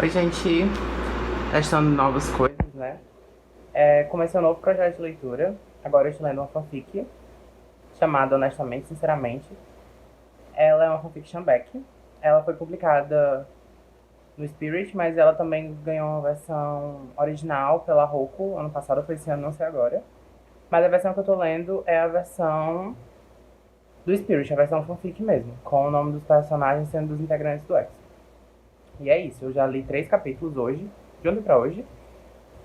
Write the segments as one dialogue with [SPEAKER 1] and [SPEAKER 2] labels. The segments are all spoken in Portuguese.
[SPEAKER 1] Oi, gente. Testando novas coisas, né? Comecei um novo projeto de leitura. Agora eu estou lendo uma fanfic chamada Honestamente, Sinceramente. Ela é uma fanfiction back. Ela foi publicada no Spirit, mas ela também ganhou uma versão original pela Roku. Ano passado, foi esse ano, não sei agora. Mas a versão que eu tô lendo é a versão do Spirit, a versão fanfic mesmo, com o nome dos personagens sendo dos integrantes do X. E é isso, eu já li 3 capítulos hoje, de ontem pra hoje.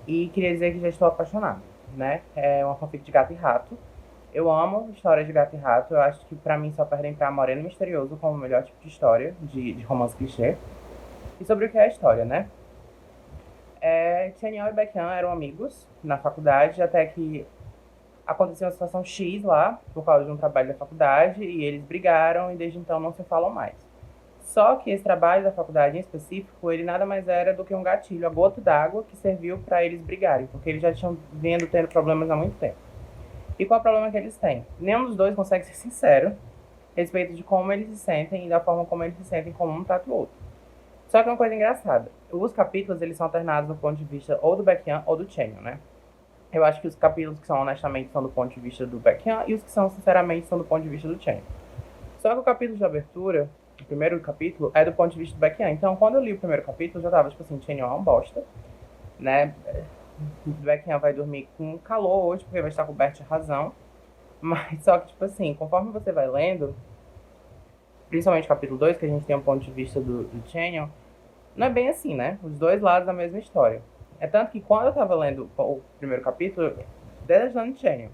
[SPEAKER 1] E queria dizer que já estou apaixonado, né? É uma fanfic de gato e rato. Eu amo histórias de gato e rato. Eu acho que pra mim só perdem pra Moreno Misterioso como o melhor tipo de história, de romance clichê. E sobre o que é a história, né? Tianyan e Baekhyun eram amigos na faculdade, até que aconteceu uma situação X lá, por causa de um trabalho da faculdade, e eles brigaram e desde então não se falam mais. Só que esse trabalho da faculdade em específico, ele nada mais era do que um gatilho, a gota d'água que serviu para eles brigarem, porque eles já tinham vindo tendo problemas há muito tempo. E qual é o problema que eles têm? Nenhum dos dois consegue ser sincero a respeito de como eles se sentem e da forma como eles se sentem como um trata o outro. Só que é uma coisa engraçada. Os capítulos, eles são alternados do ponto de vista ou do Baekhyun ou do Chanyeol, né? Eu acho que os capítulos que são honestamente são do ponto de vista do Baekhyun e os que são sinceramente são do ponto de vista do Chanyeol. Só que o capítulo de abertura, o primeiro capítulo, é do ponto de vista do Baekhyun. Então, quando eu li o primeiro capítulo, eu já tava tipo assim, Chanyeol é um bosta, né? O Baekhyun vai dormir com calor hoje, porque vai estar coberto de razão. Mas só que, tipo assim, conforme você vai lendo, principalmente o capítulo 2 que a gente tem um ponto de vista do Chanyeol, não é bem assim, né? Os dois lados da mesma história. É tanto que quando eu tava lendo o primeiro capítulo, detestando Chanyeol.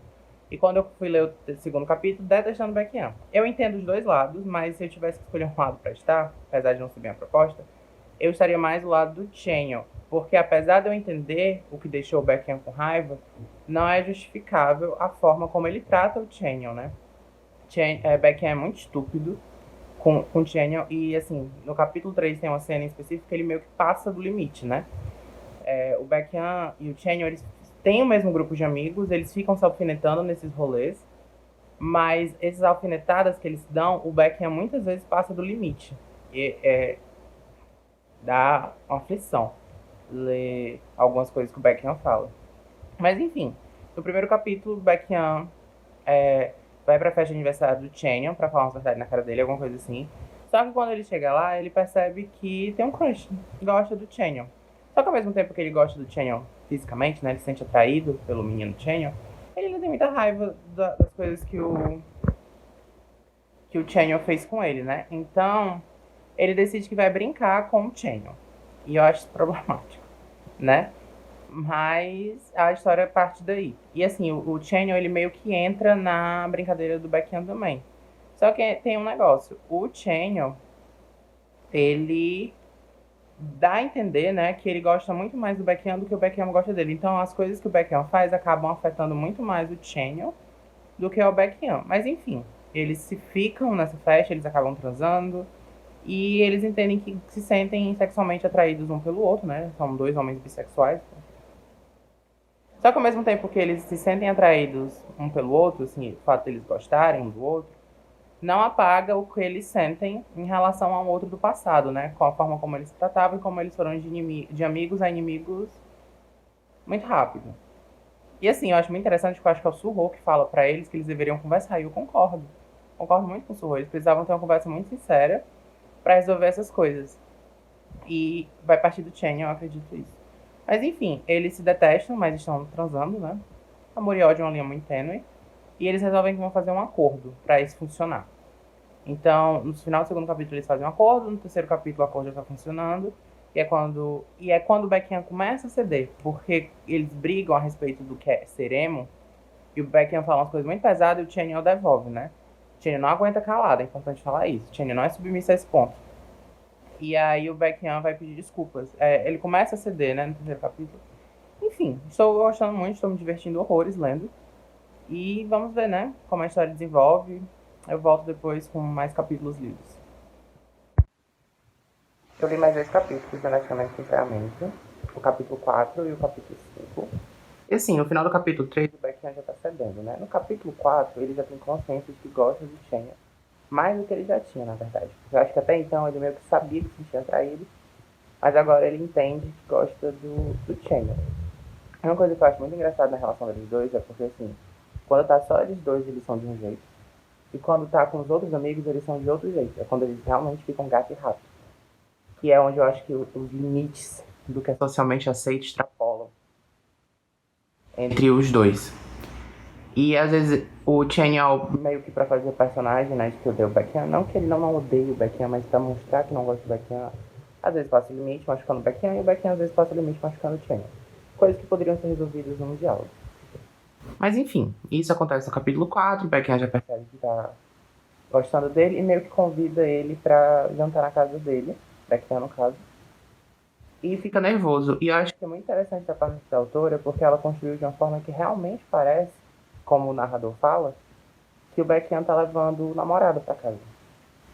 [SPEAKER 1] E quando eu fui ler o segundo capítulo, detestando Baekhyun. Eu entendo os dois lados, mas se eu tivesse que escolher um lado pra estar, apesar de não ser bem a proposta, eu estaria mais do lado do Chanyeol. Porque apesar de eu entender o que deixou o Baekhyun com raiva, não é justificável a forma como ele trata o Chanyeol, né? Baekhyun é muito estúpido com Chanyeol. E, assim, no capítulo 3 tem uma cena em específico que ele meio que passa do limite, né? O Baekhyun e o Chanyeol, eles têm o mesmo grupo de amigos, eles ficam se alfinetando nesses rolês, mas essas alfinetadas que eles dão, o Baekhyun muitas vezes passa do limite. E dá uma aflição ler algumas coisas que o Baekhyun fala. Mas, enfim, no primeiro capítulo, o Baekhyun vai pra festa de aniversário do Chanyeol pra falar uma verdade na cara dele, alguma coisa assim. Só que quando ele chega lá, ele percebe que tem um crush, gosta do Chanyeol. Só que ao mesmo tempo que ele gosta do Chanyeol fisicamente, né, ele se sente atraído pelo menino Chanyeol, ele ainda tem muita raiva das coisas que o Chanyeol fez com ele, né? Então, ele decide que vai brincar com o Chanyeol. E eu acho isso problemático, né? Mas a história parte daí. E assim, o Chanyeol, ele meio que entra na brincadeira do Baekhyun também. Só que tem um negócio. O Chanyeol, ele dá a entender, né, que ele gosta muito mais do Baekhyun do que o Baekhyun gosta dele. Então, as coisas que o Baekhyun faz acabam afetando muito mais o Chanyeol do que o Baekhyun. Mas enfim, eles se ficam nessa festa, eles acabam transando. E eles entendem que se sentem sexualmente atraídos um pelo outro, né? São dois homens bissexuais. Só que ao mesmo tempo que eles se sentem atraídos um pelo outro, assim, o fato de eles gostarem um do outro, não apaga o que eles sentem em relação ao outro do passado, né? Com a forma como eles se tratavam e como eles foram de amigos a inimigos muito rápido. E assim, eu acho muito interessante porque eu acho que é o Surro que fala pra eles que eles deveriam conversar. E eu concordo. Concordo muito com o Surro. Eles precisavam ter uma conversa muito sincera pra resolver essas coisas. E vai partir do Chen, eu acredito isso. Mas enfim, eles se detestam, mas estão transando, né? Amor e ódio é uma linha muito tênue. E eles resolvem que vão fazer um acordo pra isso funcionar. Então, no final do segundo capítulo eles fazem um acordo, no terceiro capítulo o acordo já tá funcionando. E é quando o Baekhyun começa a ceder, porque eles brigam a respeito do que é ser emo, e o Baekhyun fala umas coisas muito pesadas e o Chanyeol devolve, né? O Chanyeol não aguenta calado, é importante falar isso. O Chanyeol não é submisso a esse ponto. E aí o Baekhyun vai pedir desculpas. Ele começa a ceder, né, no terceiro capítulo. Enfim, estou gostando muito, estou me divertindo horrores lendo. E vamos ver, né, como a história desenvolve. Eu volto depois com mais capítulos lidos. Eu li mais 2 capítulos, honestamente, sinceramente. O capítulo 4 e o capítulo 5. E assim, no final do capítulo 3, o Baekhyun já tá cedendo, né? No capítulo 4, ele já tem consciência de que gosta de Shenya. Mais do que ele já tinha, na verdade. Eu acho que até então ele meio que sabia que se sentia atraído. Mas agora ele entende que gosta do Chandler. Uma coisa que eu acho muito engraçada na relação deles dois é porque, assim, quando tá só eles dois, eles são de um jeito. E quando tá com os outros amigos, eles são de outro jeito. É quando eles realmente ficam gato e rato. Que é onde eu acho que os limites do que é socialmente aceito extrapolam entre os dois. E às vezes o Chaniel, meio que pra fazer o personagem, né, de que odeia o Baekhyun, não que ele não odeie o Baekhyun, mas pra mostrar que não gosta do Baekhyun, às vezes passa o limite machucando o Baekhyun e o Baekhyun às vezes passa o limite machucando o Chaniel. Coisas que poderiam ser resolvidas num diálogo. Mas enfim, isso acontece no capítulo 4, o Baekhyun já percebe que tá gostando dele e meio que convida ele pra jantar na casa dele, Baekhyun no caso, e fica nervoso. E eu acho que é muito interessante a parte da autora, porque ela construiu de uma forma que realmente parece, como o narrador fala, que o Baekhyun tá levando o namorado pra casa.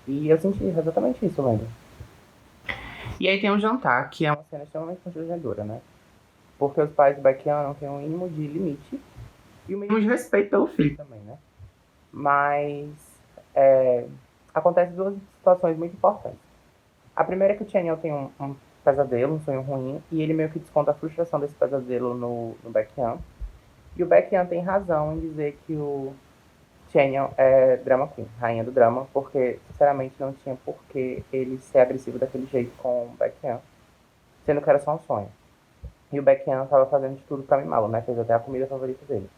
[SPEAKER 1] E eu senti exatamente isso, lembra? E aí tem um jantar, que é uma cena extremamente constrangedora, né? Porque os pais do Baekhyun não têm um mínimo de limite e o mínimo de respeito pelo filho também, né? Mas acontecem duas situações muito importantes. A primeira é que o Chaniel tem um pesadelo, um sonho ruim, e ele meio que desconta a frustração desse pesadelo no Baekhyun. E o Baekhyun tem razão em dizer que o Chaniel é drama queen, rainha do drama, porque, sinceramente, não tinha por que ele ser agressivo daquele jeito com o Baekhyun, sendo que era só um sonho. E o Baekhyun tava fazendo de tudo pra mimá-lo, né? Fez até a comida favorita dele.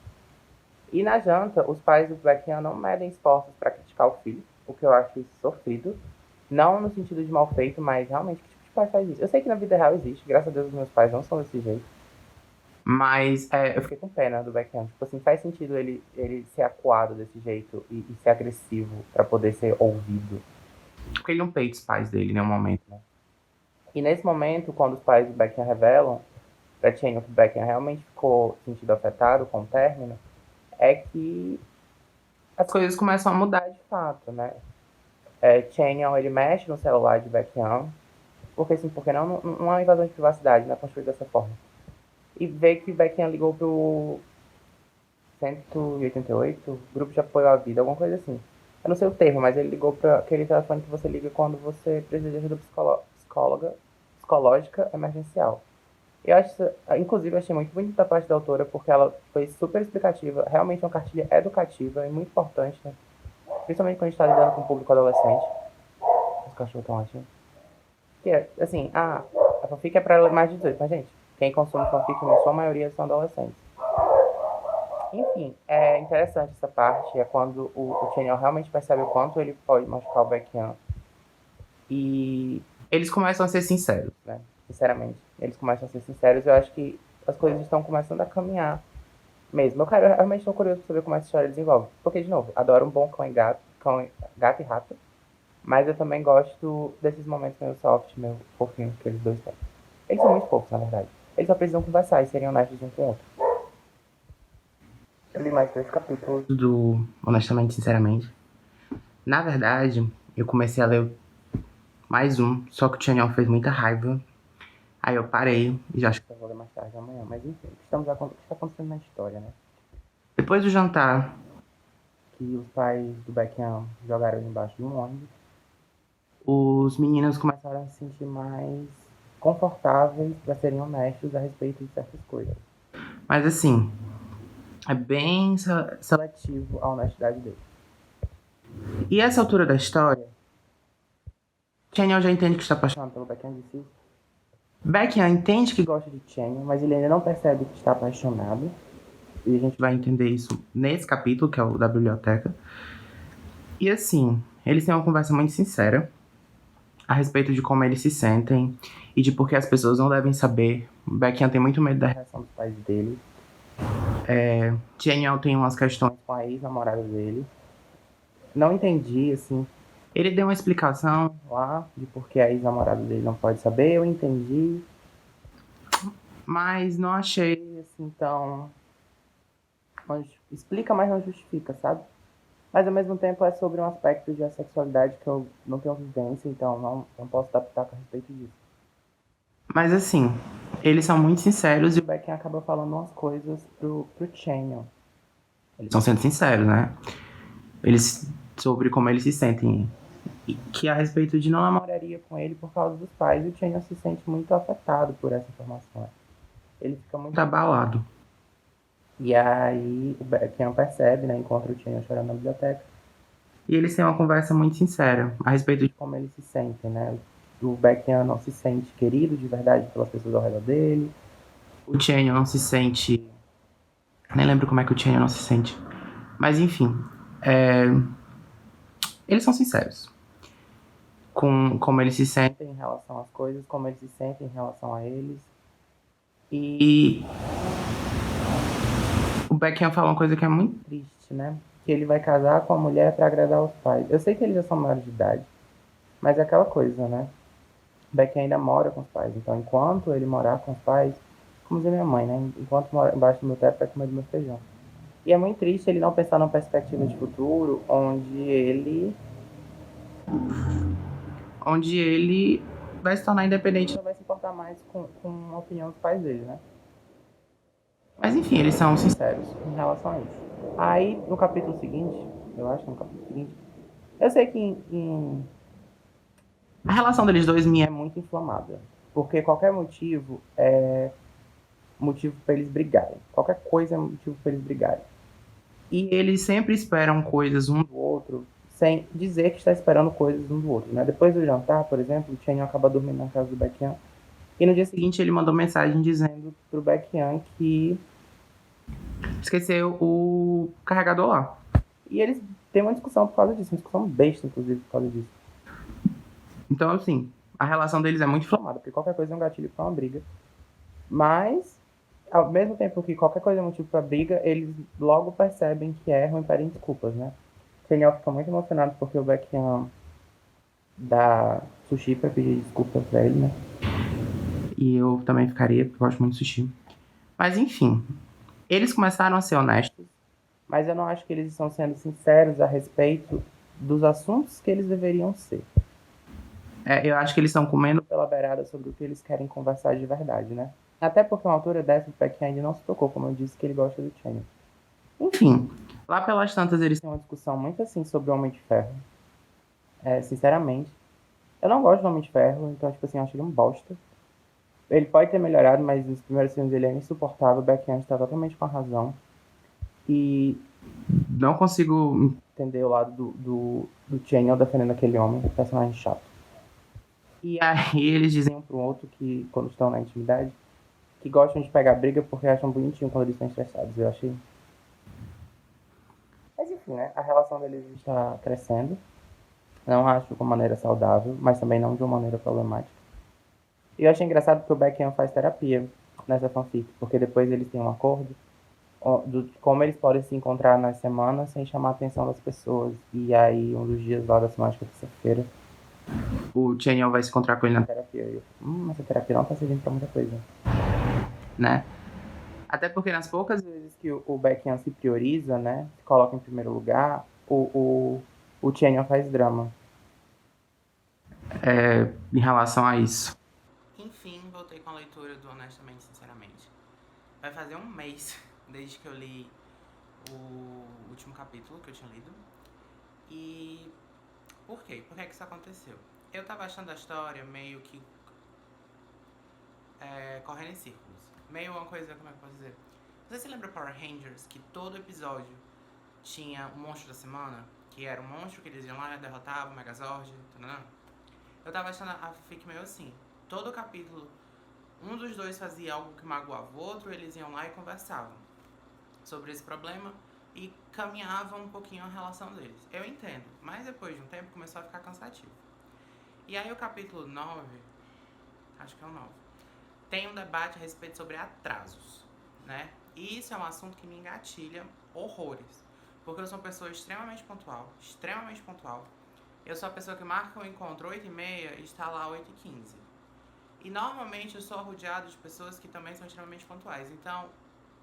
[SPEAKER 1] E na janta, os pais do Baekhyun não medem esforços pra criticar o filho, o que eu acho isso sofrido. Não no sentido de mal feito, mas realmente que tipo de pai faz isso? Eu sei que na vida real existe, graças a Deus os meus pais não são desse jeito. Mas eu fiquei com pena do Baekhyun. Tipo assim, faz sentido ele ser acuado desse jeito e ser agressivo pra poder ser ouvido. Porque ele não peita os pais dele em nenhum momento, né? E nesse momento, quando os pais do Baekhyun revelam pra Chaniel que o Baekhyun realmente ficou sentido afetado com o término, é que as coisas começam a mudar de fato, né? Chaniel, ele mexe no celular de Baekhyun, porque assim, porque não é uma invasão de privacidade, não é construído dessa forma. E vê que Baekhyun ligou pro 188, Grupo de Apoio à Vida, alguma coisa assim. Eu não sei o termo, mas ele ligou para aquele telefone que você liga quando você precisa de ajuda psicológica emergencial. Eu acho, inclusive, eu achei muito bonito da parte da autora, porque ela foi super explicativa, realmente uma cartilha educativa e muito importante, né? Principalmente quando a gente está lidando com o público adolescente. Os cachorros estão latindo. Que é, assim, a fanfic é pra mais de 18, mas, gente, quem consome fanfic, na sua maioria, são adolescentes. Enfim, é interessante essa parte, é quando o Chaniel realmente percebe o quanto ele pode machucar o Baekhyun. E eles começam a ser sinceros, né? Sinceramente. Eles começam a ser sinceros e eu acho que as coisas estão começando a caminhar mesmo. Eu realmente estou curioso pra saber como essa história desenvolve. Porque, de novo, adoro um bom gato e rato. Mas eu também gosto desses momentos meio soft, meio fofinho que eles dois têm. Eles são muito fofos, na verdade. Eles só precisam conversar e serem honestos um com o outro. Eu li mais 2 capítulos do Honestamente, Sinceramente. Na verdade, eu comecei a ler mais um, só que o Chaniel fez muita raiva. Aí eu parei e já acho que eu vou ler mais tarde amanhã. Mas enfim, o que está acontecendo na história, né? Depois do jantar, que os pais do Baekhyun jogaram ele embaixo de um ônibus, os meninos começaram a se sentir mais confortáveis para serem honestos a respeito de certas coisas. Mas assim, é bem seletivo a honestidade dele. E essa altura da história, Chaniel já entende que está apaixonado pelo Baekhyun de si. Baekhyun entende que gosta de Chaniel, mas ele ainda não percebe que está apaixonado. E a gente vai entender isso nesse capítulo, que é o da biblioteca. E assim, eles têm uma conversa muito sincera a respeito de como eles se sentem e de por que as pessoas não devem saber. Baekhyun tem muito medo da reação dos pais dele. Chaniel tem umas questões com a ex-namorada dele. Não entendi, assim. Ele deu uma explicação lá de por que a ex-namorada dele não pode saber, eu entendi. Mas não achei, assim, tão... Explica, mas não justifica, sabe? Mas ao mesmo tempo é sobre um aspecto de sexualidade que eu não tenho vivência, então não posso adaptar a respeito disso. Mas assim, eles são muito sinceros e o Baekhyun acaba falando umas coisas pro Chaniel. Eles estão sendo sinceros, né? Eles sobre como eles se sentem. Que é a respeito de não namorar brigaria com ele por causa dos pais. E o Channing se sente muito afetado por essa informação. Ele fica muito abalado. E aí o Beckham percebe, né? Encontra o Channing chorando na biblioteca. E eles têm uma conversa muito sincera a respeito de como eles se sentem, né? O Beckham não se sente querido de verdade pelas pessoas ao redor dele. O Channing não se sente... Nem lembro como é que o Channing não se sente. Mas enfim, eles são sinceros com como eles se sentem em relação às coisas, como eles se sentem em relação a eles. E o Beckham fala uma coisa que é muito triste, né? Que ele vai casar com a mulher para agradar os pais. Eu sei que eles já são maiores de idade, mas é aquela coisa, né? O Beckham ainda mora com os pais. Então, enquanto ele morar com os pais, como diz minha mãe, né? Enquanto mora embaixo do meu teto, vai comer do meu feijão. E é muito triste ele não pensar numa perspectiva de futuro onde ele vai se tornar independente e não vai se importar mais com a opinião dos pais dele, né? Mas enfim, eles são sinceros em relação a isso. Aí, no capítulo seguinte, eu acho que no capítulo seguinte, eu sei que a relação deles dois me é muito inflamada. Porque qualquer motivo é motivo para eles brigarem. Qualquer coisa é motivo para eles brigarem. E eles sempre esperam coisas um do outro, sem dizer que está esperando coisas um do outro, né? Depois do jantar, por exemplo, o Channing acaba dormindo na casa do Beckham. E no dia seguinte ele mandou mensagem dizendo pro Beckham que esqueceu o carregador lá. E eles têm uma discussão por causa disso, uma discussão besta, inclusive, por causa disso. Então, assim, a relação deles é muito inflamada, porque qualquer coisa é um gatilho para uma briga. Mas, ao mesmo tempo que qualquer coisa é motivo para briga, eles logo percebem que erram e pedem desculpas, né? O Daniel fica muito emocionado porque o Beckham dá sushi pra pedir desculpa pra ele, né? E eu também ficaria, porque eu gosto muito de sushi. Mas enfim, eles começaram a ser honestos, mas eu não acho que eles estão sendo sinceros a respeito dos assuntos que eles deveriam ser. Eu acho que eles estão comendo pela beirada sobre o que eles querem conversar de verdade, né? Até porque uma altura dessa, o Beckham ainda não se tocou, como eu disse, que ele gosta do Channing. Enfim, lá pelas tantas eles têm uma discussão muito assim sobre o Homem de Ferro. Sinceramente, eu não gosto do Homem de Ferro, então, tipo assim, eu acho ele um bosta. Ele pode ter melhorado, mas nos primeiros filmes ele é insuportável. O Beckham está totalmente com a razão. E não consigo entender o lado do Channing defendendo aquele homem, personagem chato. E aí eles dizem um pro outro que, quando estão na intimidade, que gostam de pegar briga porque acham bonitinho quando eles estão estressados. Eu achei... Mas enfim, né? A relação deles está crescendo. Não acho de uma maneira saudável, mas também não de uma maneira problemática. E eu achei engraçado porque o Beckham faz terapia nessa fanfic, porque depois eles têm um acordo de como eles podem se encontrar nas semanas sem chamar a atenção das pessoas. E aí, um dos dias lá da semana, acho que é terça-feira, o Channing vai se encontrar com ele na terapia. E eu, essa terapia não tá servindo pra muita coisa, né? Até porque nas poucas vezes que o Beckham se prioriza, né, se coloca em primeiro lugar, o Channing faz drama em relação a isso. Enfim, voltei com a leitura do Honestamente Sinceramente. Vai fazer um mês desde que eu li o último capítulo que eu tinha lido. E por quê? Por que isso aconteceu? Eu tava achando a história meio que correndo em círculos. Meio uma coisa, como é que eu posso dizer? Você se lembra Power Rangers, que todo episódio tinha um monstro da semana? Que era um monstro que eles iam lá, derrotavam o Megazord, tanana. Eu tava achando a fic meio assim. Todo capítulo, um dos dois fazia algo que magoava o outro, eles iam lá e conversavam sobre esse problema e caminhavam um pouquinho a relação deles. Eu entendo, mas depois de um tempo começou a ficar cansativo. E aí o capítulo 9, acho que é o 9, tem um debate a respeito sobre atrasos, né? E isso é um assunto que me engatilha horrores, porque eu sou uma pessoa extremamente pontual, extremamente pontual. Eu sou a pessoa que marca o encontro 8h30 e está lá 8h15. E normalmente eu sou rodeado de pessoas que também são extremamente pontuais. Então,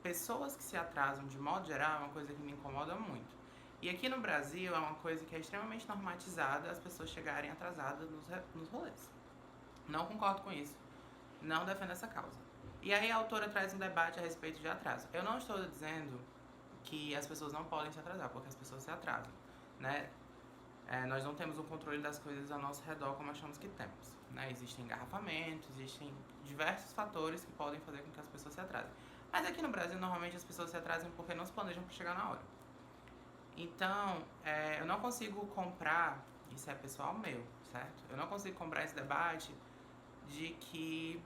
[SPEAKER 1] pessoas que se atrasam de modo geral é uma coisa que me incomoda muito. E aqui no Brasil é uma coisa que é extremamente normatizada as pessoas chegarem atrasadas nos rolês. Não concordo com isso. Não defendo essa causa. E aí a autora traz um debate a respeito de atraso. Eu não estou dizendo que as pessoas não podem se atrasar, porque as pessoas se atrasam, né? nós não temos um controle das coisas ao nosso redor como achamos que temos, né? Existem engarrafamentos, existem diversos fatores que podem fazer com que as pessoas se atrasem. Mas aqui no Brasil, normalmente as pessoas se atrasam porque não se planejam para chegar na hora. Então, eu não consigo comprar, isso é pessoal meu, certo? Eu não consigo comprar esse debate de que,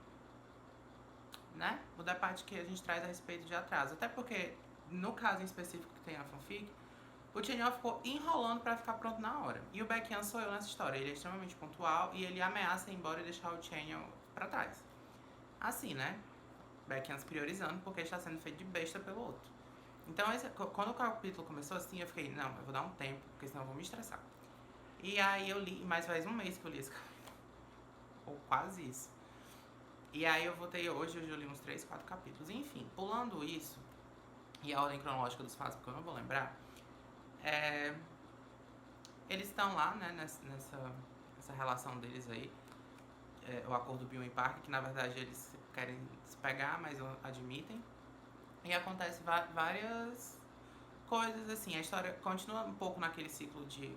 [SPEAKER 1] né, o debate que a gente traz a respeito de atraso. Até porque, no caso em específico que tem a fanfic, o Chanyeol ficou enrolando pra ficar pronto na hora. E o Baekhyun sou eu nessa história. Ele é extremamente pontual e ele ameaça ir embora e deixar o Chanyeol pra trás. Assim, né? Baekhyun se priorizando porque está sendo feito de besta pelo outro. Então, quando o capítulo começou assim, eu fiquei, não, eu vou dar um tempo, porque senão eu vou me estressar. E aí eu li, mas faz um mês que eu li esse capítulo. Ou quase isso. E aí eu voltei hoje eu li uns 3, 4 capítulos. Enfim, pulando isso, e a ordem cronológica dos fatos, porque eu não vou lembrar, eles estão lá, né, nessa relação deles aí, o acordo Byung e Park, que na verdade eles querem se pegar, mas admitem. E acontece várias coisas assim, a história continua um pouco naquele ciclo de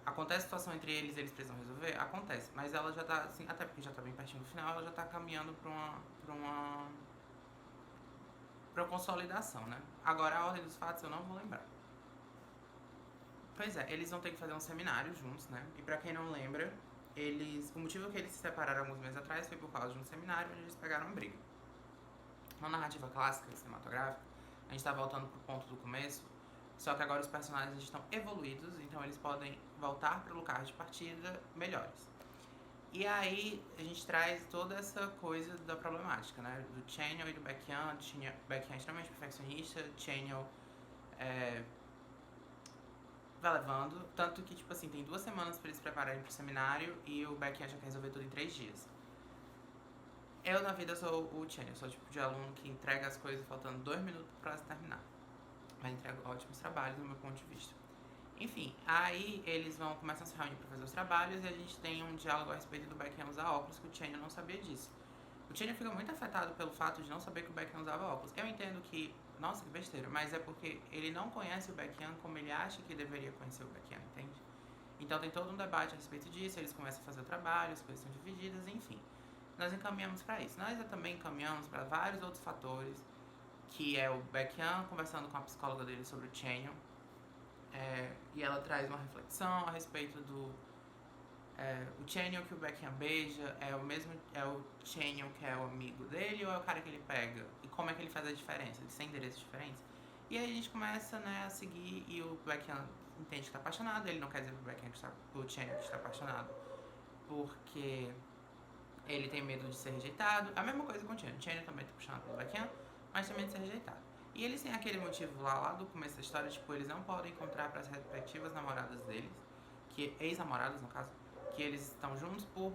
[SPEAKER 1] acontece situação entre eles, eles precisam resolver, acontece, mas ela já tá assim, até porque já tá bem pertinho do final, ela já tá caminhando pra uma consolidação, né? Agora a ordem dos fatos eu não vou lembrar. Pois é, eles vão ter que fazer um seminário juntos, né? E pra quem não lembra, o motivo que eles se separaram alguns meses atrás foi por causa de um seminário onde eles pegaram uma briga. Na narrativa clássica, cinematográfica, a gente tá voltando pro ponto do começo, só que agora os personagens estão evoluídos, então eles podem voltar pro lugar de partida melhores. E aí a gente traz toda essa coisa da problemática, né? Do Chanyeol e do Baekhyun. Baekhyun é extremamente perfeccionista, Chanyeol vai levando, tanto que, tipo assim, tem 2 semanas pra eles se prepararem pro seminário e o Baekhyun já quer resolver tudo em 3 dias. Eu, na vida, sou o Chanyeol, sou o tipo de aluno que entrega as coisas faltando 2 minutos pra terminar. Mas entrega ótimos trabalhos, no meu ponto de vista. Enfim, aí eles começam a se reunir pra fazer os trabalhos e a gente tem um diálogo a respeito do Baekhyun usar óculos, que o Chanyeol não sabia disso. O Chanyeol fica muito afetado pelo fato de não saber que o Baekhyun usava óculos. Eu entendo que, nossa, que besteira, mas é porque ele não conhece o Baekhyun como ele acha que deveria conhecer o Baekhyun, entende? Então tem todo um debate a respeito disso, eles começam a fazer o trabalho, as coisas são divididas, enfim. Nós encaminhamos para isso. Nós também encaminhamos para vários outros fatores, que é o Baekhyun conversando com a psicóloga dele sobre o Chanyeol, e ela traz uma reflexão a respeito do o Chanyeol que o Baekhyun beija é o Chanyeol que é o amigo dele ou é o cara que ele pega? E como é que ele faz a diferença? Eles têm endereços diferentes? E aí a gente começa, né, a seguir e o Baekhyun entende que está apaixonado, ele não quer dizer pro Chanyeol que está apaixonado porque ele tem medo de ser rejeitado. A mesma coisa com o Chanyeol. O Chanyeol também tá apaixonado pelo Baekhyun, mas tem medo de ser rejeitado. E eles têm aquele motivo lá do começo da história, tipo, eles não podem encontrar para as respectivas namoradas deles, ex-namoradas no caso, que eles estão juntos por...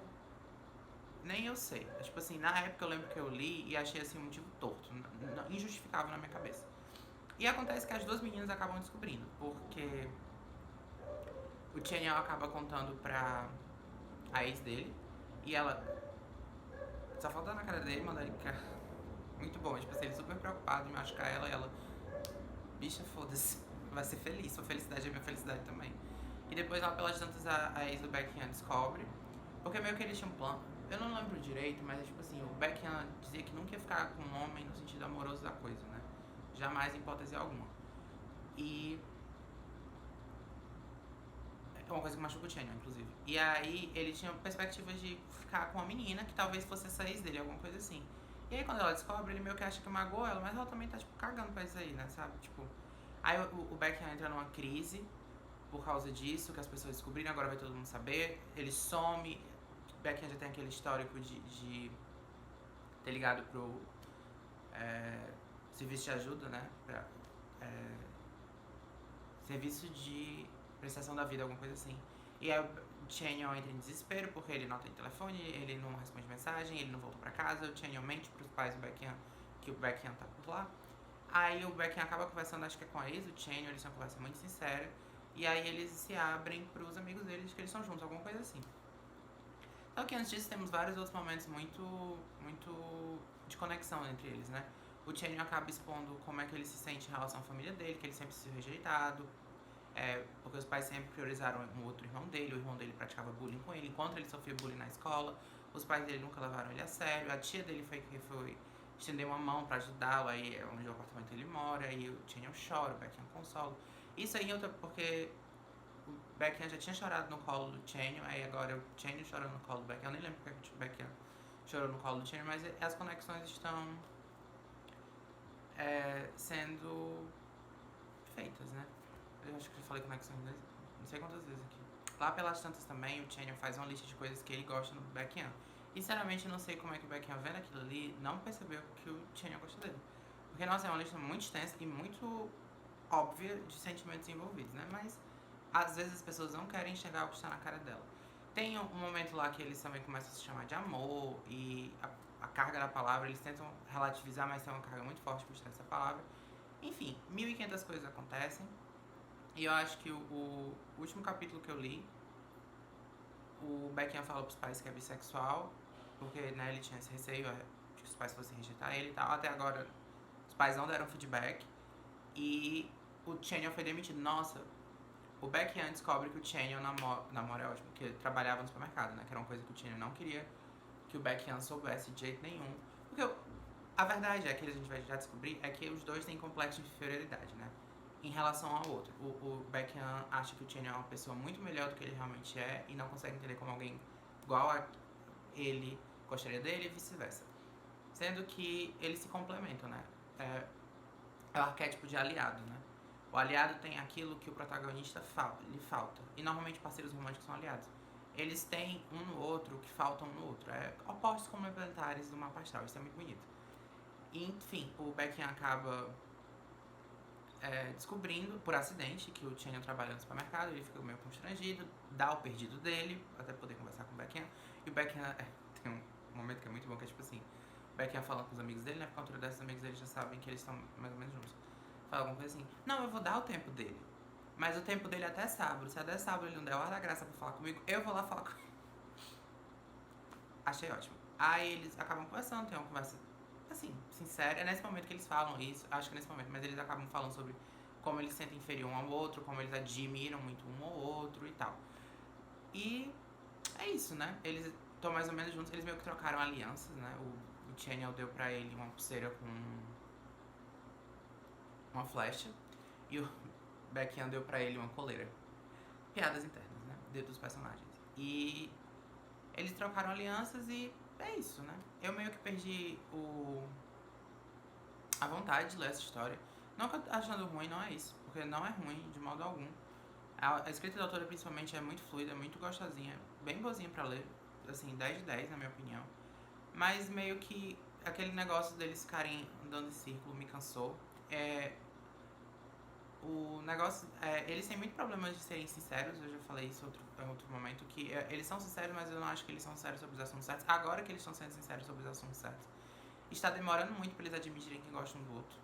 [SPEAKER 1] Nem eu sei. Tipo assim, na época eu lembro que eu li e achei assim um motivo torto, injustificável na minha cabeça. E acontece que as 2 meninas acabam descobrindo, porque o Chanyeol acaba contando pra a ex dele e ela só falta na cara dele mandar ele ficar muito bom. Tipo assim, ele super preocupado em machucar ela e ela, bicha, foda-se, vai ser feliz, sua felicidade é minha felicidade também. E depois lá pelas tantas a ex do Baekhyun descobre, porque meio que eles tinham um plano. Eu não lembro direito, mas tipo assim, o Baekhyun dizia que nunca ia ficar com um homem no sentido amoroso da coisa, né? Jamais em hipótese alguma. E é uma coisa que machuca o Chanyeol, inclusive. E aí ele tinha perspectivas de ficar com uma menina que talvez fosse essa ex dele, alguma coisa assim. E aí quando ela descobre, ele meio que acha que magoou ela, mas ela também tá, tipo, cagando pra isso aí, né, sabe? Tipo... Aí o Baekhyun entra numa crise por causa disso, que as pessoas descobriram, agora vai todo mundo saber. Ele some. O Baekhyun já tem aquele histórico de ter ligado pro serviço de ajuda, né? Pra, serviço de prestação da vida, alguma coisa assim. E aí o Chanyeol entra em desespero porque ele não tem telefone, ele não responde mensagem, ele não volta pra casa. O Chanyeol mente pros pais do Baekhyun que o Baekhyun tá por lá. Aí o Baekhyun acaba conversando, acho que é com a ex do Chanyeol, eles têm uma conversa muito sincera. E aí eles se abrem pros amigos deles que eles são juntos, alguma coisa assim. Só que antes disso temos vários outros momentos muito de conexão entre eles, né? O Chanyeol acaba expondo como é que ele se sente em relação à família dele, que ele sempre se sentiu rejeitado. Porque os pais sempre priorizaram um outro irmão dele, o irmão dele praticava bullying com ele, enquanto ele sofria bullying na escola, os pais dele nunca levaram ele a sério, a tia dele foi que foi estender uma mão pra ajudá-lo, aí é onde o apartamento ele mora, aí o Chanyeol chora, o Baekhyun consola. Isso aí porque o Baekhyun já tinha chorado no colo do Chanyeol, aí agora o Chanyeol chorando no colo do Baekhyun, eu nem lembro porque o Baekhyun chorou no colo do Chanyeol, mas as conexões estão sendo feitas, né? Eu acho que eu falei conexões não sei quantas vezes aqui. Lá pelas tantas também, o Chanyeol faz uma lista de coisas que ele gosta no Baekhyun. E sinceramente eu não sei como é que o Baekhyun vendo aquilo ali não percebeu que o Chanyeol gosta dele. Porque, nossa, é uma lista muito extensa e muito óbvia de sentimentos envolvidos, né? Mas às vezes as pessoas não querem enxergar o que está na cara dela. Tem um momento lá que eles também começam a se chamar de amor e a carga da palavra, eles tentam relativizar, mas tem uma carga muito forte por trás dessa palavra. Enfim, 1500 coisas acontecem. E eu acho que o último capítulo que eu li, o Baekhyun fala pros pais que é bissexual, porque, né, ele tinha esse receio de que os pais fossem rejeitar ele e tal. Até agora, os pais não deram feedback. E o Chanyeol foi demitido. Nossa, o Baekhyun descobre que o Chanyeol namora é ótimo, porque trabalhava no supermercado, né, que era uma coisa que o Chanyeol não queria que o Baekhyun soubesse de jeito nenhum. Porque a verdade é que a gente vai já descobrir é que os dois têm complexo de inferioridade, né? Em relação ao outro. O Baekhyun acha que o Chanyeol é uma pessoa muito melhor do que ele realmente é e não consegue entender como alguém igual a ele gostaria dele e vice-versa. Sendo que eles se complementam, né? É o arquétipo de aliado, né? O aliado tem aquilo que o protagonista lhe falta. E normalmente parceiros românticos são aliados. Eles têm um no outro o que faltam no outro. É opostos complementares do mapa astral. Isso é muito bonito. E, enfim, o Baekhyun acaba descobrindo por acidente que o Chanyeol trabalha no supermercado, ele fica meio constrangido, dá o perdido dele, até poder conversar com o Baekhyun. E o Baekhyun tem um momento que é muito bom, que é tipo assim, o Baekhyun falando com os amigos dele, né, porque a altura desses amigos dele já sabem que eles estão mais ou menos juntos. Fala alguma coisa assim, não, eu vou dar o tempo dele, mas o tempo dele é até sábado, se até sábado ele não der hora da graça pra falar comigo, eu vou lá falar com ele. Achei ótimo. Aí eles acabam conversando, tem uma conversa assim, sincera. É nesse momento que eles falam isso, acho que é nesse momento, mas eles acabam falando sobre como eles se sentem inferior um ao outro, como eles admiram muito um ao outro e tal. E é isso, né? Eles estão mais ou menos juntos, eles meio que trocaram alianças, né? O Chanyeol deu pra ele uma pulseira com uma flecha e o Baekhyun deu pra ele uma coleira. Piadas internas, né? Dos personagens. E eles trocaram alianças e é isso, né? Eu meio que perdi a vontade de ler essa história. Não que eu achando ruim, não é isso, porque não é ruim de modo algum. A escrita da autora, principalmente, é muito fluida, é muito gostosinha, bem boazinha pra ler, assim, 10 de 10 na minha opinião. Mas meio que aquele negócio deles ficarem andando em círculo me cansou. O negócio eles têm muito problemas de serem sinceros, eu já falei isso em outro momento, que eles são sinceros, mas eu não acho que eles são sinceros sobre os assuntos certos. Agora que eles estão sendo sinceros sobre os assuntos certos, está demorando muito pra eles admitirem que gostam do outro.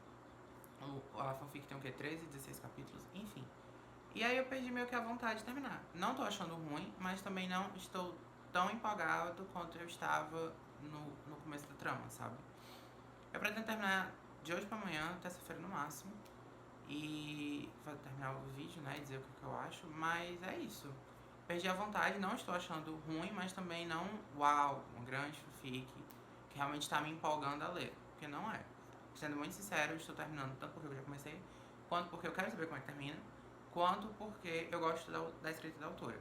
[SPEAKER 1] A fanfic tem o quê? 13, 16 capítulos, enfim. E aí eu perdi meio que a vontade de terminar. Não tô achando ruim, mas também não estou tão empolgado quanto eu estava no começo da trama, sabe? Eu pretendo terminar de hoje pra amanhã, terça-feira no máximo. E vou terminar o vídeo, né, e dizer o que eu acho, mas é isso. Perdi a vontade, não estou achando ruim, mas também não, uau, uma grande fanfic que realmente está me empolgando a ler, porque não é. Sendo muito sincero, eu estou terminando tanto porque eu já comecei, quanto porque eu quero saber como é que termina, quanto porque eu gosto da escrita da autora.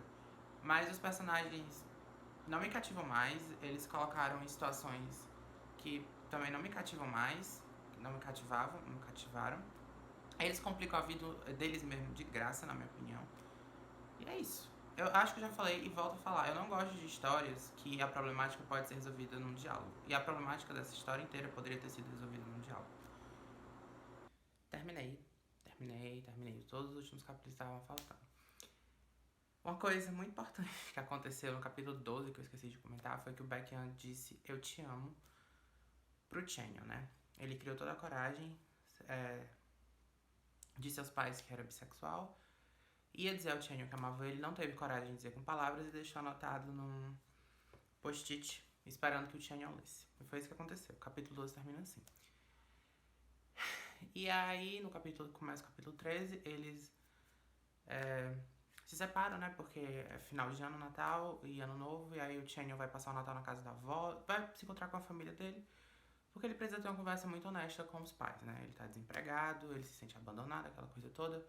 [SPEAKER 1] Mas os personagens não me cativam mais, eles colocaram em situações que também não me cativam mais, não me cativavam, não me cativaram. Eles complicam a vida deles mesmo de graça, na minha opinião. E é isso. Eu acho que eu já falei e volto a falar. Eu não gosto de histórias que a problemática pode ser resolvida num diálogo. E a problemática dessa história inteira poderia ter sido resolvida num diálogo. Terminei. Todos os últimos capítulos estavam faltando. Uma coisa muito importante que aconteceu no capítulo 12, que eu esqueci de comentar, foi que o Baekhyun disse eu te amo pro Chanyeol, né? Ele criou toda a coragem, disse aos pais que era bissexual, ia dizer ao Chanyeol que amava ele, não teve coragem de dizer com palavras e deixou anotado num post-it, esperando que o Chanyeol lesse. E foi isso que aconteceu. O capítulo 12 termina assim. E aí, no capítulo, começa o capítulo 13, eles se separam, né? Porque é final de ano, Natal e Ano Novo, e aí o Channing vai passar o Natal na casa da avó, vai se encontrar com a família dele, porque ele precisa ter uma conversa muito honesta com os pais, né? Ele tá desempregado, ele se sente abandonado, aquela coisa toda.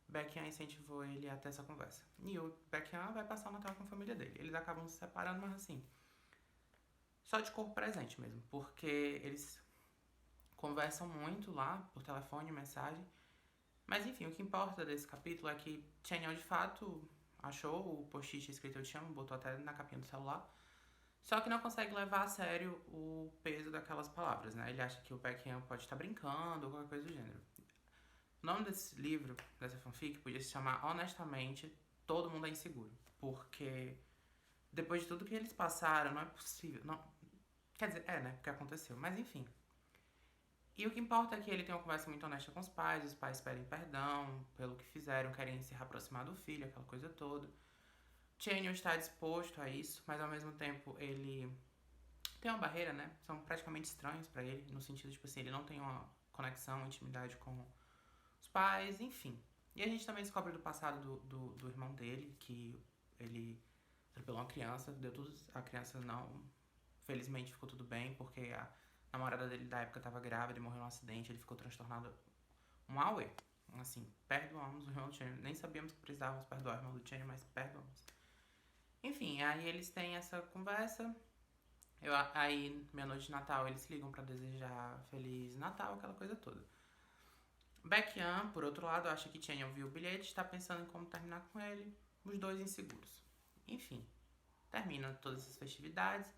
[SPEAKER 1] Beckham incentivou ele a ter essa conversa. E o Beckham vai passar o Natal com a família dele. Eles acabam se separando, mas assim, só de corpo presente mesmo, porque eles conversam muito lá por telefone, mensagem. Mas enfim, o que importa desse capítulo é que Chanyeol de fato achou o post-it escrito "Eu te amo", botou até na capinha do celular. Só que não consegue levar a sério o peso daquelas palavras, né? Ele acha que o Beckham pode estar brincando ou qualquer coisa do gênero. O nome desse livro, dessa fanfic, podia se chamar Honestamente, Todo Mundo é Inseguro. Porque depois de tudo que eles passaram, não é possível. Não, quer dizer, né? Porque aconteceu. Mas enfim. E o que importa é que ele tem uma conversa muito honesta com os pais pedem perdão pelo que fizeram, querem se reaproximar do filho, aquela coisa toda. Chanyeol está disposto a isso, mas ao mesmo tempo ele tem uma barreira, né? São praticamente estranhos pra ele, no sentido, tipo assim, ele não tem uma conexão, intimidade com os pais, enfim. E a gente também descobre do passado do irmão dele, que ele atropelou uma criança, deu tudo. A criança não. Felizmente ficou tudo bem, porque a namorada dele da época tava grávida e morreu num acidente, ele ficou transtornado. Um auê. Assim, perdoamos o irmão do Channing. Nem sabíamos que precisávamos perdoar o irmão do Channing, mas perdoamos. Enfim, aí eles têm essa conversa. Aí, meia-noite de Natal, eles ligam pra desejar Feliz Natal, aquela coisa toda. Baekhyun, por outro lado, acha que Chanyeol viu o bilhete e está pensando em como terminar com ele, os dois inseguros. Enfim, terminam todas essas festividades.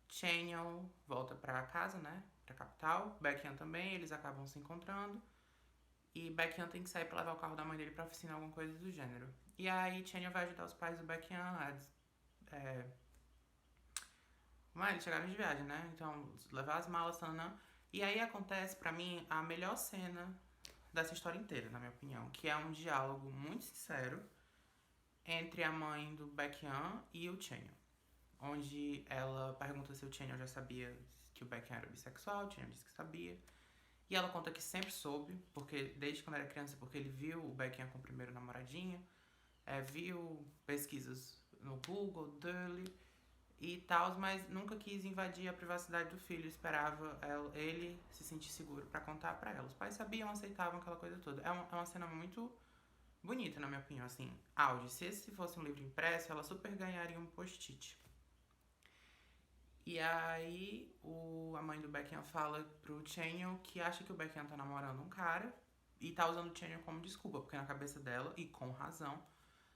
[SPEAKER 1] Chanyeol volta pra casa, né, pra capital. Baekhyun também, eles acabam se encontrando. E Baekhyun tem que sair pra levar o carro da mãe dele pra oficina, alguma coisa do gênero. E aí Chanyeol vai ajudar os pais do Baekhyun a mas eles chegaram de viagem, né? Então, levar as malas, tananã. E aí acontece, pra mim, a melhor cena dessa história inteira, na minha opinião. Que é um diálogo muito sincero entre a mãe do Baekhyun e o Chanyeol. Onde ela pergunta se o Chanyeol já sabia que o Baekhyun era bissexual, o Chanyeol disse que sabia. E ela conta que sempre soube, porque desde quando era criança, porque ele viu o Baekhyun com o primeiro namoradinho, viu pesquisas no Google dele e tal, mas nunca quis invadir a privacidade do filho, esperava ele se sentir seguro pra contar pra ela. Os pais sabiam, aceitavam aquela coisa toda. É uma cena muito bonita, na minha opinião, assim. Auge, se esse fosse um livro impresso, ela super ganharia um post-it. E aí, a mãe do Baekhyun fala pro Chanyeol que acha que o Baekhyun tá namorando um cara e tá usando o Chanyeol como desculpa, porque na cabeça dela, e com razão,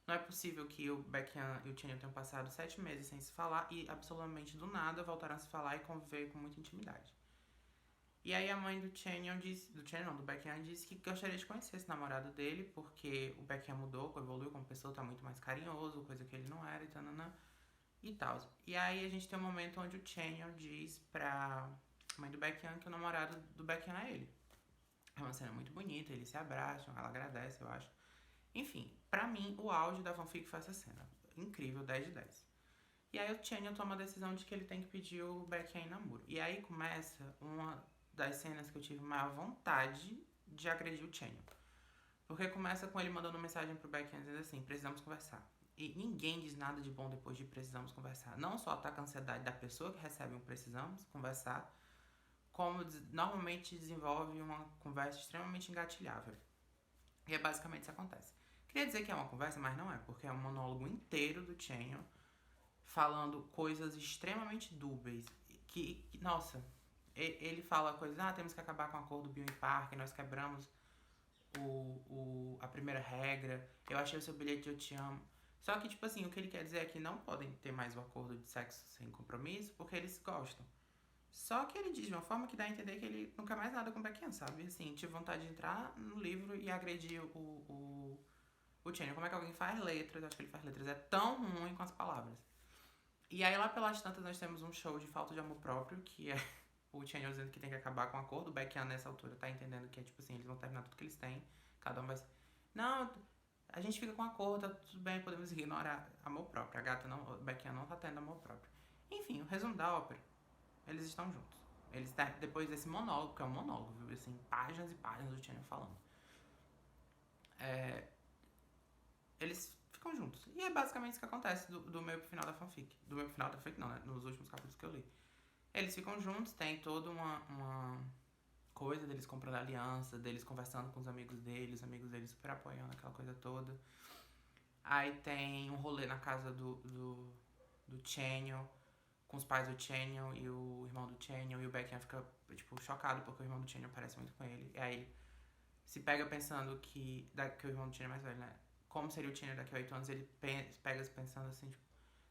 [SPEAKER 1] não é possível que o Baekhyun e o Chanyeol tenham passado 7 meses sem se falar e absolutamente do nada voltaram a se falar e conviver com muita intimidade. E aí a mãe do Chanyeol disse, do Baekhyun disse que gostaria de conhecer esse namorado dele, porque o Baekhyun mudou, evoluiu como pessoa, tá muito mais carinhoso, coisa que ele não era e tananã e tal. E aí a gente tem um momento onde o Chanyeol diz pra mãe do Baekhyun que o namorado do Baekhyun é ele. É uma cena muito bonita, eles se abraçam, ela agradece, eu acho. Enfim, pra mim, o auge da fanfic foi essa cena. Incrível, 10 de 10. E aí o Chanyeol toma a decisão de que ele tem que pedir o Baekhyun em namoro. E aí começa uma das cenas que eu tive maior vontade de agredir o Chanyeol. Porque começa com ele mandando mensagem pro Baekhyun dizendo assim, precisamos conversar. E ninguém diz nada de bom depois de precisamos conversar. Não só ataca a ansiedade da pessoa que recebe um precisamos conversar, como normalmente desenvolve uma conversa extremamente engatilhável. E é basicamente isso que acontece. Queria dizer que é uma conversa, mas não é, porque é um monólogo inteiro do Chanyeol falando coisas extremamente dúbeis. Nossa, ele fala coisas, temos que acabar com o acordo Bill e Park, nós quebramos a primeira regra, eu achei o seu bilhete, eu te amo. Só que, tipo assim, o que ele quer dizer é que não podem ter mais o acordo de sexo sem compromisso, porque eles gostam. Só que ele diz de uma forma que dá a entender que ele não quer mais nada com o Baekhyun, sabe? Assim, tive vontade de entrar no livro e agredir o Chanyeol. Como é que alguém faz letras? Acho que ele faz letras. É tão ruim com as palavras. E aí lá pelas tantas nós temos um show de falta de amor próprio, que é o Chanyeol dizendo que tem que acabar com o acordo. O Baekhyun nessa altura tá entendendo que é tipo assim, eles vão terminar tudo que eles têm. Cada um vai... Não, a gente fica com acordo, tá tudo bem, podemos ignorar amor próprio. A gata não, o Baekhyun não tá tendo amor próprio. Enfim, o resumo da ópera, eles estão juntos. Eles depois desse monólogo, que é um monólogo, viu? Assim, páginas e páginas do Chanyeol falando. eles ficam juntos. E é basicamente isso que acontece do meio pro final da fanfic. Do meio pro final da fanfic não, né? Nos últimos capítulos que eu li. Eles ficam juntos, tem toda uma coisa deles comprando aliança, deles conversando com os amigos deles super apoiando aquela coisa toda. Aí tem um rolê na casa do Chaniel, com os pais do Chaniel e o irmão do Chaniel, e o Beckham fica, tipo, chocado porque o irmão do Chaniel parece muito com ele. E aí se pega pensando que o irmão do Chaniel é mais velho, né? Como seria o Chaniel daqui a 8 anos, ele pega pensando assim, tipo,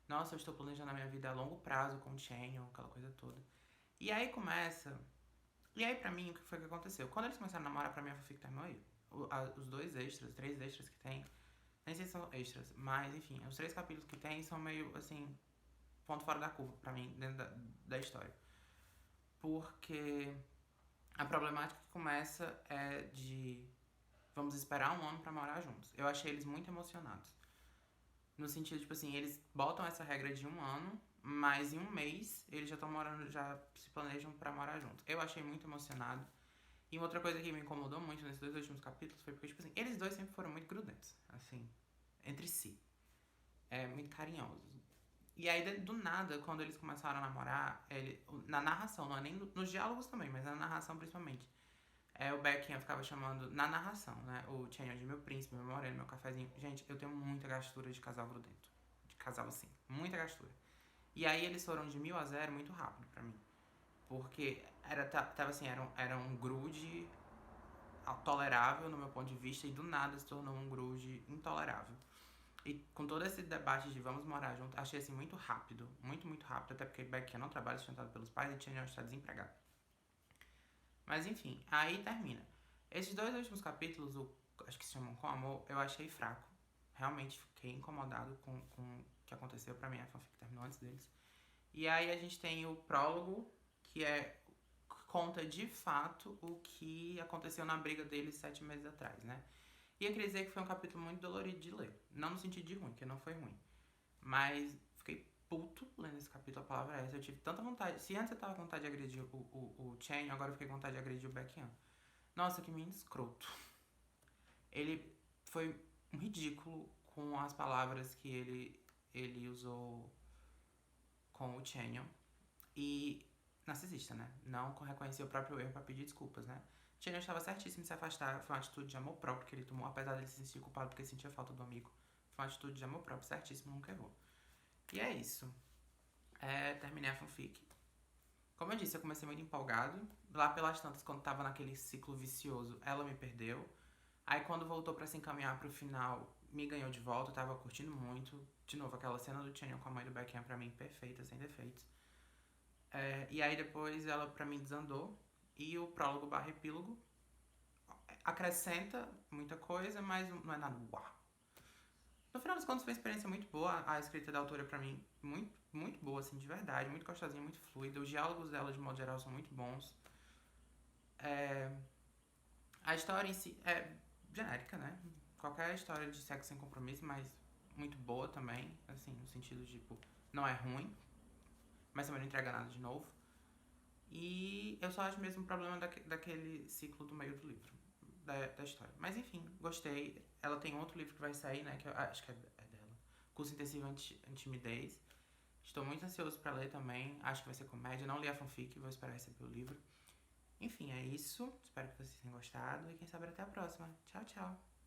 [SPEAKER 1] nossa, eu estou planejando a minha vida a longo prazo com o Chaniel, aquela coisa toda. E aí começa. E aí, pra mim, o que foi que aconteceu? Quando eles começaram a namorar, pra mim a fanfic terminou aí. Os dois extras, 3 extras que tem. Nem sei se são extras, mas enfim, os 3 capítulos que tem são meio assim, ponto fora da curva pra mim, dentro da história. Porque a problemática que começa é de vamos esperar um ano pra morar juntos. Eu achei eles muito emocionados. No sentido, tipo assim, eles botam essa regra de um ano, mas em um mês eles já estão morando, já se planejam pra morar juntos. Eu achei muito emocionado. E uma outra coisa que me incomodou muito nesses 2 últimos capítulos foi porque, tipo assim, eles dois sempre foram muito grudentos, assim, entre si. Muito carinhosos. E aí, do nada, quando eles começaram a namorar, na narração, não é nem nos diálogos também, mas na narração principalmente. O Beckham ficava chamando, na narração, né? O Chanyeol de meu príncipe, meu moreno, meu cafezinho. Gente, eu tenho muita gastura de casal grudento. De casal assim, muita gastura. E aí eles foram de 1000 a 0 muito rápido pra mim. Porque tava assim, era um grude tolerável no meu ponto de vista e do nada se tornou um grude intolerável. E com todo esse debate de vamos morar junto, achei assim muito rápido, muito, muito rápido, até porque Beckham não trabalha sustentado pelos pais e Chanyeol está desempregado. Mas enfim, aí termina. Esses 2 últimos capítulos, acho que se chamam Com Amor, eu achei fraco. Realmente fiquei incomodado com o que aconteceu pra mim, a fanfic terminou antes deles. E aí a gente tem o prólogo, que conta de fato o que aconteceu na briga deles 7 meses atrás, né? E eu queria dizer que foi um capítulo muito dolorido de ler. Não no sentido de ruim, que não foi ruim. Mas fiquei puto lendo esse capítulo, a palavra é essa. Eu tive tanta vontade. Se antes eu tava com vontade de agredir o Chen, agora eu fiquei com vontade de agredir o Beckham. Nossa, que menino escroto. Ele foi um ridículo com as palavras que ele usou com o Chanyeol. E narcisista, né? Não reconheceu o próprio erro pra pedir desculpas, né? Chanyeol estava certíssimo em se afastar. Foi uma atitude de amor próprio que ele tomou, apesar dele se sentir culpado porque sentia falta do amigo. Foi uma atitude de amor próprio, certíssimo, nunca errou. E é isso. Terminei a fanfic. Como eu disse, eu comecei muito empolgado. Lá pelas tantas, quando tava naquele ciclo vicioso, ela me perdeu. Aí quando voltou pra se encaminhar pro final, me ganhou de volta, eu tava curtindo muito. De novo, aquela cena do Chanyeol com a mãe do Beckham, pra mim, perfeita, sem defeitos. E aí depois ela pra mim desandou. E o prólogo barra epílogo acrescenta muita coisa, mas não é nada uau. No final das contas foi uma experiência muito boa. A escrita da autora pra mim, muito, muito boa, assim, de verdade. Muito gostosinha, muito fluida. Os diálogos dela, de modo geral, são muito bons. A história em si é genérica, né? Qualquer história de sexo sem compromisso, mas muito boa também. Assim, no sentido de, tipo, não é ruim, mas também não entrega nada de novo. E eu só acho mesmo o problema daquele ciclo do meio do livro, da história. Mas enfim, gostei. Ela tem outro livro que vai sair, né? Que eu acho que é dela. Curso Intensivo Anti-Timidez. Estou muito ansioso pra ler também. Acho que vai ser comédia. Não li a fanfic, vou esperar receber o livro. Enfim, é isso. Espero que vocês tenham gostado e quem sabe até a próxima. Tchau, tchau.